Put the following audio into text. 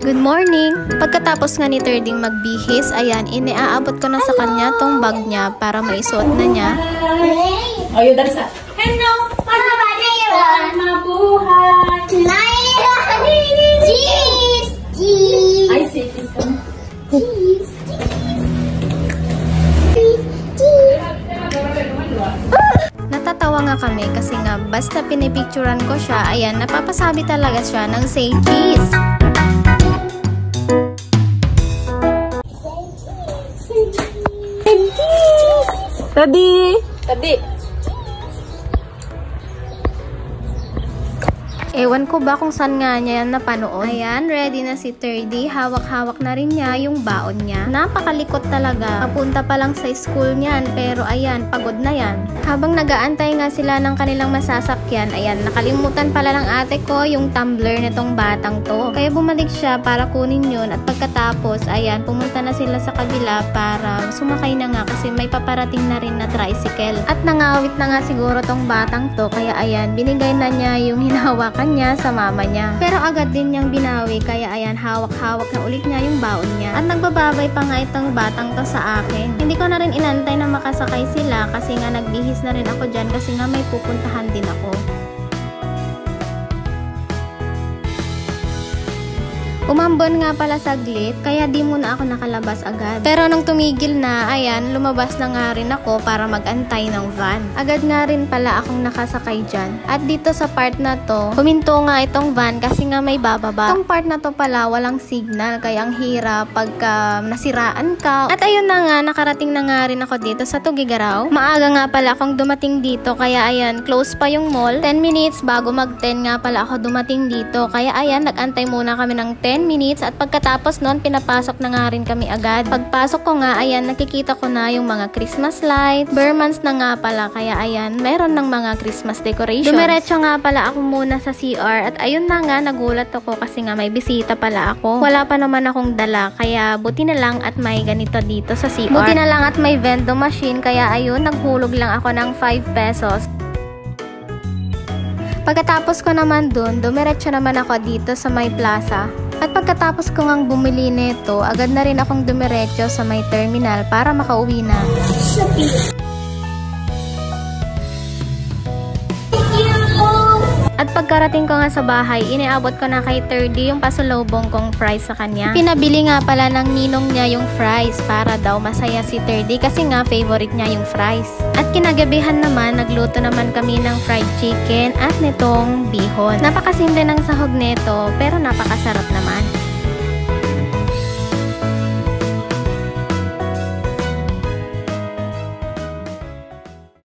Good morning! Pagkatapos nga ni Terding magbihis, ayan, iniaabot ko na sa kanya tong bag niya para maisuot na niya. Ayun, Darsa. Hello! Paano ba na yun? Mabuhay! Cheese! Cheese! Ay, cheese ka. Cheese! Natatawa nga kami kasi nga basta pinipicturan ko siya, ayan, napapasabi talaga siya ng say cheese. Tadi! Tadi! Ewan ko ba kung saan nga niya yan napanood. Ayan, ready na si Terdy. Hawak-hawak na rin niya yung baon niya. Napakalikot talaga. Papunta pa lang sa school niyan, pero ayan, pagod na yan. Habang nagaantay nga sila ng kanilang masasakyan, ayan, nakalimutan pala ng ate ko yung tumbler nitong batang to. Kaya bumalik siya para kunin yun at pagkatapos, ayan, pumunta na sila sa kabila para sumakay na nga kasi may paparating na rin na tricycle. At nangawit na nga siguro tong batang to, kaya ayan, binigay na niya yung hinahawakan niya sa mama niya. Pero agad din niyang binawi, kaya ayan, hawak-hawak na ulit niya yung baon niya. At nagbababay pa nga itong batang to sa akin. Hindi ko na rin inantay na makasakay sila kasi nga nagbihis na rin ako dyan kasi nga may pupuntahan din ako. Umambon nga pala saglit, kaya di muna ako nakalabas agad. Pero nung tumigil na, ayan, lumabas na nga rin ako para mag-antay ng van. Agad nga rin pala akong nakasakay dyan. At dito sa part na to, huminto nga itong van kasi nga may bababa. Itong part na to pala, walang signal, kaya ang hirap pagka nasiraan ka. At ayun na nga, nakarating na nga rin ako dito sa Tugigaraw. Maaga nga pala akong dumating dito, kaya ayan, close pa yung mall. 10 minutes bago mag-10 nga pala ako dumating dito, kaya ayan, nag-antay muna kami ng 10 minutes at pagkatapos nun, pinapasok na nga rin kami agad. Pagpasok ko nga, ayan, nakikita ko na yung mga Christmas lights. Bare months na nga pala, kaya ayan, meron ng mga Christmas decorations. Dumiretso nga pala ako muna sa CR at ayun na nga, nagulat ako kasi nga may bisita pala ako. Wala pa naman akong dala, kaya buti na lang at may ganito dito sa CR. Buti na lang at may vending machine, kaya ayun, naghulog lang ako ng 5 pesos. Pagkatapos ko naman dun, dumiretso naman ako dito sa may plaza. At pagkatapos ko ngang bumili nito, agad na rin akong dumiretso sa may terminal para makauwi na. At pagkarating ko nga sa bahay, iniabot ko na kay Terdy yung pasalubong kong fries sa kanya. Pinabili nga pala ng ninong niya yung fries para daw masaya si Terdy kasi nga favorite niya yung fries. At kinagabihan naman, nagluto naman kami ng fried chicken at nitong bihon. Napakasimple ng sahog nito pero napakasarap naman.